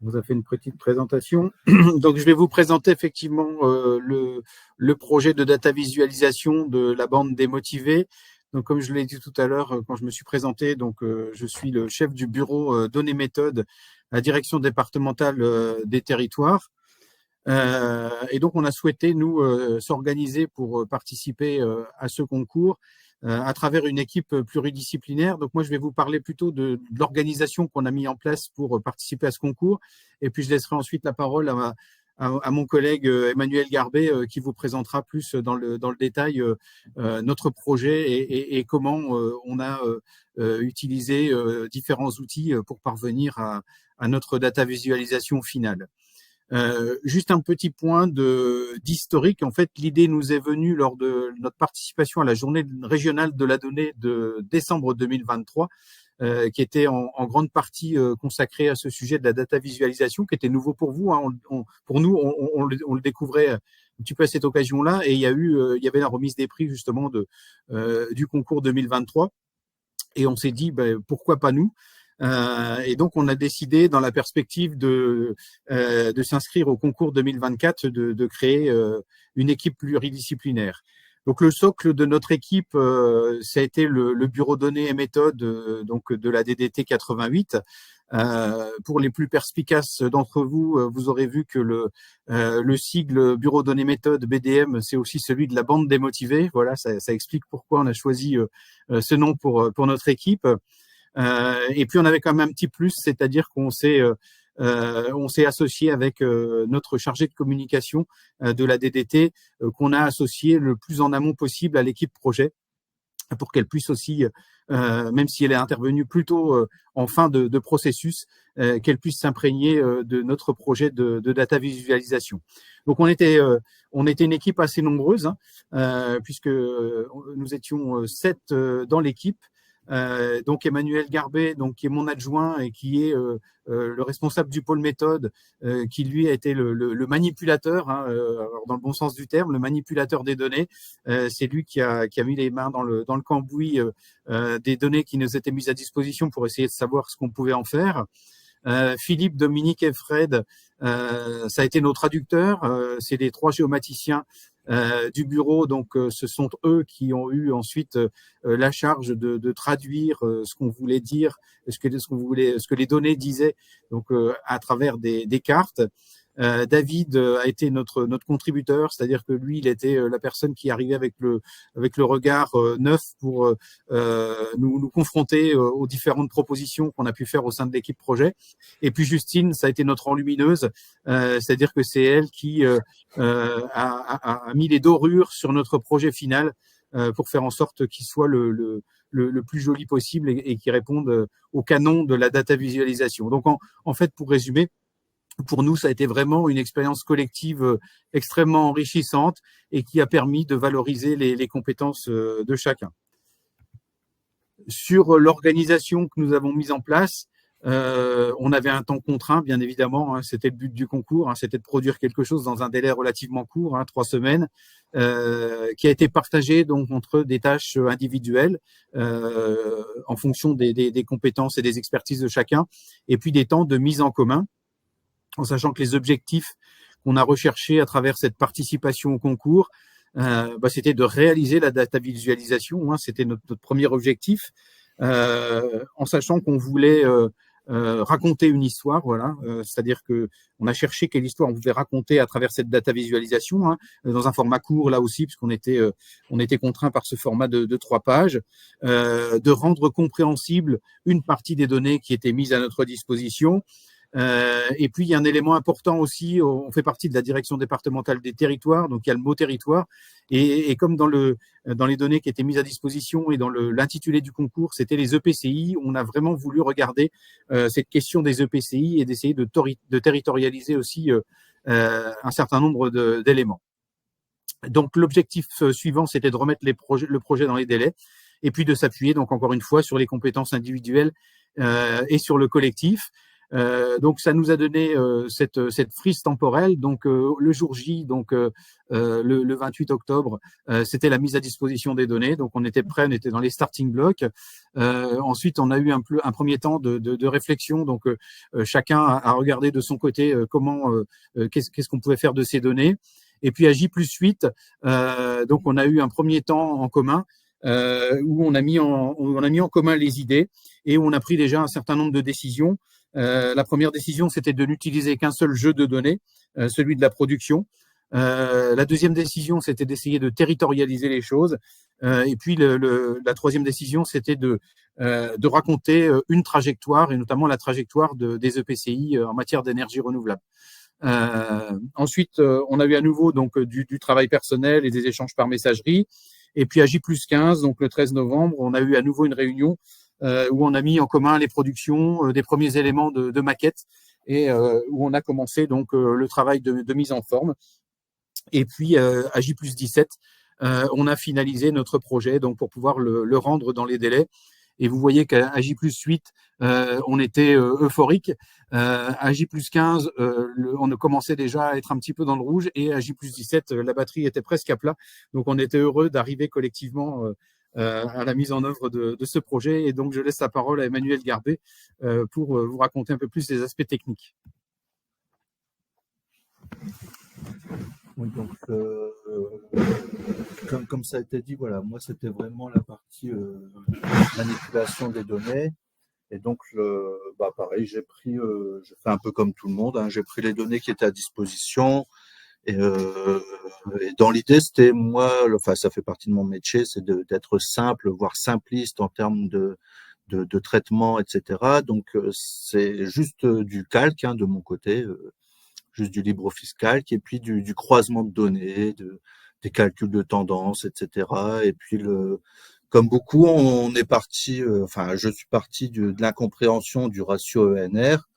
vous a fait une petite présentation. Donc, je vais vous présenter effectivement le projet de data visualisation de la bande démotivée. Donc, comme je l'ai dit tout à l'heure quand je me suis présenté, donc je suis le chef du bureau données méthodes à la direction départementale des territoires. Et donc, on a souhaité, nous, s'organiser pour participer à ce concours à travers une équipe pluridisciplinaire. Donc, moi, je vais vous parler plutôt de l'organisation qu'on a mis en place pour participer à ce concours. Et puis, je laisserai ensuite la parole à mon collègue Emmanuel Garbet qui vous présentera plus dans le détail notre projet et comment on a utilisé différents outils pour parvenir à notre data visualisation finale. Juste un petit point d'historique. En fait, l'idée nous est venue lors de notre participation à la journée régionale de la donnée de décembre 2023, qui était en grande partie consacrée à ce sujet de la data visualisation, qui était nouveau pour vous. Hein. Pour nous, on le découvrait un petit peu à cette occasion-là, et il y avait la remise des prix justement du concours 2023, et on s'est dit pourquoi pas nous. Et donc, on a décidé, dans la perspective de s'inscrire au concours 2024, de créer une équipe pluridisciplinaire. Donc, le socle de notre équipe, ça a été le bureau données et méthodes donc de la DDT 88. Pour les plus perspicaces d'entre vous, vous aurez vu que le sigle bureau données méthodes BDM, c'est aussi celui de la bande démotivée. Voilà, ça explique pourquoi on a choisi ce nom pour notre équipe. Et puis on avait quand même un petit plus, c'est-à-dire qu'on s'est associé avec notre chargé de communication de la DDT, qu'on a associé le plus en amont possible à l'équipe projet, pour qu'elle puisse aussi, même si elle est intervenue plutôt en fin de processus, qu'elle puisse s'imprégner de notre projet de data visualisation. Donc on était une équipe assez nombreuse, hein, puisque nous étions 7 dans l'équipe. Donc Emmanuel Garbet, donc qui est mon adjoint et qui est le responsable du pôle méthode, qui lui a été le manipulateur, hein, dans le bon sens du terme, le manipulateur des données. C'est lui qui a mis les mains dans le cambouis des données qui nous étaient mises à disposition pour essayer de savoir ce qu'on pouvait en faire. Philippe, Dominique et Fred, ça a été nos traducteurs. C'est les 3 géomaticiens du bureau, donc ce sont eux qui ont eu ensuite la charge de traduire ce qu'on voulait dire, ce que les données disaient, donc à travers des cartes. David a été notre contributeur, c'est-à-dire que lui, il était la personne qui arrivait avec le regard neuf pour nous confronter aux différentes propositions qu'on a pu faire au sein de l'équipe projet. Et puis Justine, ça a été notre enlumineuse, c'est-à-dire que c'est elle qui a mis les dorures sur notre projet final pour faire en sorte qu'il soit le plus joli possible et qui réponde au canon de la data visualisation. Donc en fait, pour résumer, pour nous, ça a été vraiment une expérience collective extrêmement enrichissante et qui a permis de valoriser les compétences de chacun. Sur l'organisation que nous avons mise en place, on avait un temps contraint, bien évidemment, hein, c'était le but du concours, hein, c'était de produire quelque chose dans un délai relativement court, hein, 3 semaines, qui a été partagé donc entre des tâches individuelles en fonction des compétences et des expertises de chacun, et puis des temps de mise en commun, en sachant que les objectifs qu'on a recherchés à travers cette participation au concours, c'était de réaliser la data visualisation, hein, c'était notre premier objectif, en sachant qu'on voulait raconter une histoire, voilà, c'est-à-dire que on a cherché quelle histoire on pouvait raconter à travers cette data visualisation, hein, dans un format court là aussi, puisqu'on était contraint par ce format de 3 pages, de rendre compréhensible une partie des données qui étaient mises à notre disposition. Et puis, il y a un élément important aussi, on fait partie de la direction départementale des territoires, donc il y a le mot territoire, et comme dans les données qui étaient mises à disposition et dans l'intitulé du concours, c'était les EPCI, on a vraiment voulu regarder cette question des EPCI et d'essayer de territorialiser aussi un certain nombre d'éléments. Donc, l'objectif suivant, c'était de remettre le projet dans les délais, et puis de s'appuyer, donc encore une fois, sur les compétences individuelles et sur le collectif. Donc ça nous a donné cette frise temporelle. Donc le jour J, donc le 28 octobre, c'était la mise à disposition des données. Donc on était prêts, on était dans les starting blocks. Ensuite, on a eu un premier temps de réflexion. Donc chacun a regardé de son côté qu'est-ce qu'on pouvait faire de ces données. Et puis à J+8, donc on a eu un premier temps en commun où on a mis en commun les idées et où on a pris déjà un certain nombre de décisions. La première décision, c'était de n'utiliser qu'un seul jeu de données, celui de la production. La deuxième décision, c'était d'essayer de territorialiser les choses. Et puis la troisième décision, c'était de raconter une trajectoire, et notamment la trajectoire des EPCI en matière d'énergie renouvelable. Ensuite, on a eu à nouveau donc du travail personnel et des échanges par messagerie. Et puis à J+15, donc le 13 novembre, on a eu à nouveau une réunion où on a mis en commun les productions des premiers éléments de maquette et où on a commencé donc le travail de mise en forme. Et puis à J+17, on a finalisé notre projet donc pour pouvoir le rendre dans les délais. Et vous voyez qu'à J+8, on était euphorique. À J+15, on a commencé déjà à être un petit peu dans le rouge. Et à J+17, la batterie était presque à plat. Donc, on était heureux d'arriver collectivement à la mise en œuvre de ce projet. Et donc, je laisse la parole à Emmanuel Garbet pour vous raconter un peu plus les aspects techniques. Oui, donc, comme ça a été dit, voilà, moi c'était vraiment la partie manipulation des données. Et donc, pareil, j'ai fait un peu comme tout le monde, hein, j'ai pris les données qui étaient à disposition. Et dans l'idée, c'était enfin, ça fait partie de mon métier, c'est d'être simple, voire simpliste en termes de traitement, etc. Donc, c'est juste du calque, hein, de mon côté. Juste du LibreOffice Calc, et puis du croisement de données, des calculs de tendance, etc. Et puis comme beaucoup, on est parti, enfin, je suis parti de l'incompréhension du ratio ENR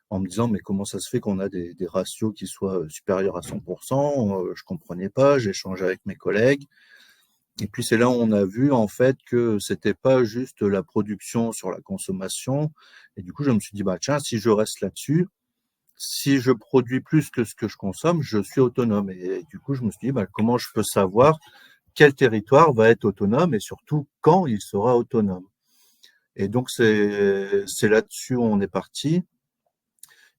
en me disant, mais comment ça se fait qu'on a des ratios qui soient supérieurs à 100%? Je comprenais pas, j'ai échangé avec mes collègues. Et puis c'est là où on a vu en fait que c'était pas juste la production sur la consommation. Et du coup, je me suis dit, tiens, si je reste là-dessus, si je produis plus que ce que je consomme, je suis autonome. Et du coup, je me suis dit, comment je peux savoir quel territoire va être autonome et surtout quand il sera autonome. Et donc, c'est là-dessus où on est parti.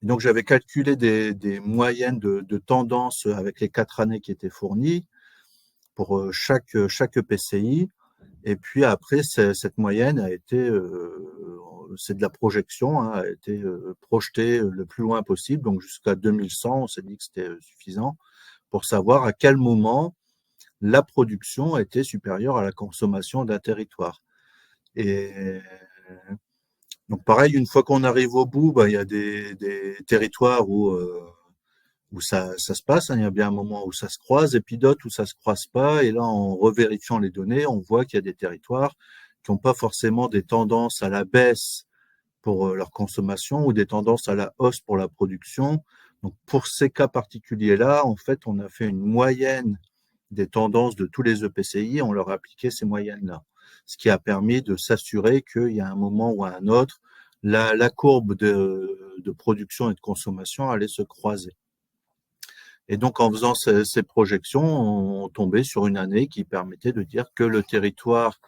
Et donc, j'avais calculé des moyennes de tendance avec les 4 années qui étaient fournies pour chaque PCI. Et puis après, cette moyenne a été, c'est de la projection, hein, a été projetée le plus loin possible, donc jusqu'à 2100, on s'est dit que c'était suffisant pour savoir à quel moment la production était supérieure à la consommation d'un territoire. Et donc pareil, une fois qu'on arrive au bout, il y a des territoires où ça se passe, hein, il y a bien un moment où ça se croise, et puis d'autres où ça se croise pas. Et là, en revérifiant les données, on voit qu'il y a des territoires qui n'ont pas forcément des tendances à la baisse pour leur consommation ou des tendances à la hausse pour la production. Donc, pour ces cas particuliers-là, en fait, on a fait une moyenne des tendances de tous les EPCI, on leur a appliqué ces moyennes-là. Ce qui a permis de s'assurer qu'il y a un moment ou à un autre, la courbe de production et de consommation allait se croiser. Et donc, en faisant ces projections, on tombait sur une année qui permettait de dire que le territoire,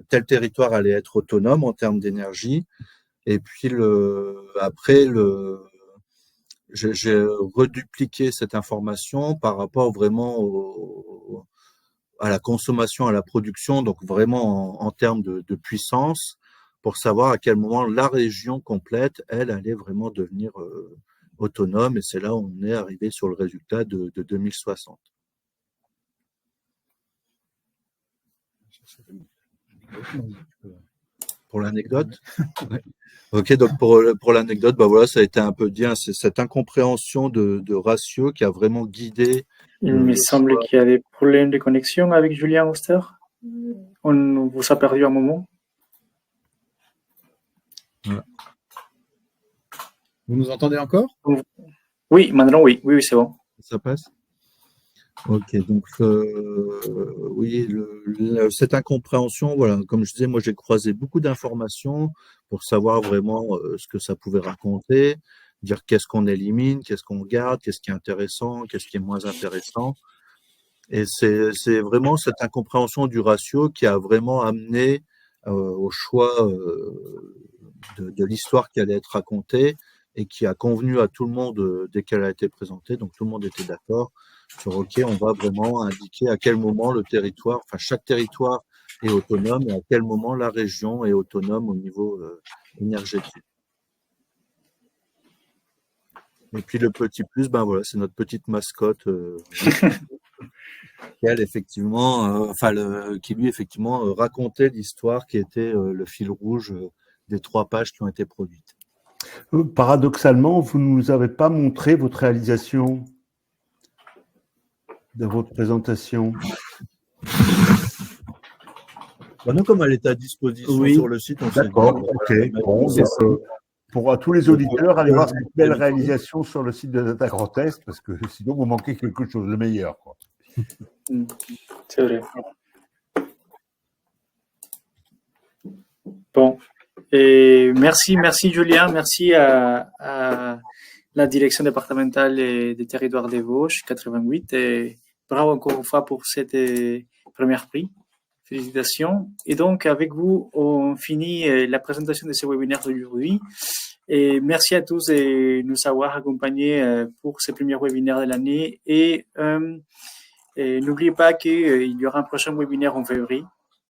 tel territoire allait être autonome en termes d'énergie. Et puis, après, j'ai redupliqué cette information par rapport vraiment à la consommation, à la production, donc vraiment en termes de puissance, pour savoir à quel moment la région complète, elle, allait vraiment devenir autonome. Et c'est là où on est arrivé sur le résultat de 2060. Pour l'anecdote. Ok, donc pour l'anecdote, voilà, ça a été un peu bien, c'est cette incompréhension de ratio qui a vraiment guidé. Il me semble qu'il y a des problèmes de connexion avec Julien Oster. On vous a perdu un moment. Voilà. Vous nous entendez encore? Oui, maintenant oui, c'est bon. Ça passe? Ok, donc oui, cette incompréhension, voilà, comme je disais, moi j'ai croisé beaucoup d'informations pour savoir vraiment ce que ça pouvait raconter, dire qu'est-ce qu'on élimine, qu'est-ce qu'on garde, qu'est-ce qui est intéressant, qu'est-ce qui est moins intéressant. Et c'est vraiment cette incompréhension du ratio qui a vraiment amené au choix de l'histoire qui allait être racontée et qui a convenu à tout le monde dès qu'elle a été présentée. Donc tout le monde était d'accord sur OK, on va vraiment indiquer à quel moment le territoire, enfin chaque territoire est autonome et à quel moment la région est autonome au niveau énergétique. Et puis le petit plus, ben voilà, c'est notre petite mascotte qui, effectivement, qui lui effectivement racontait l'histoire qui était le fil rouge des 3 pages qui ont été produites. Paradoxalement, vous ne nous avez pas montré votre réalisation de votre présentation. Maintenant, comme elle est à disposition sur le site, on s'est dit, d'accord, ok. Bon, pour tous les auditeurs, allez voir cette belle réalisation sur le site de Data Grand Est, parce que sinon vous manquez quelque chose, le meilleur, quoi. C'est vrai. Bon. Et merci Julien, merci à la direction départementale des territoires des Vosges 88 et bravo encore une fois pour cette première prix. Félicitations. Et donc, avec vous, on finit la présentation de ce webinaire d'aujourd'hui. Et merci à tous de nous avoir accompagnés pour ce premier webinaire de l'année. Et n'oubliez pas qu'il y aura un prochain webinaire en février.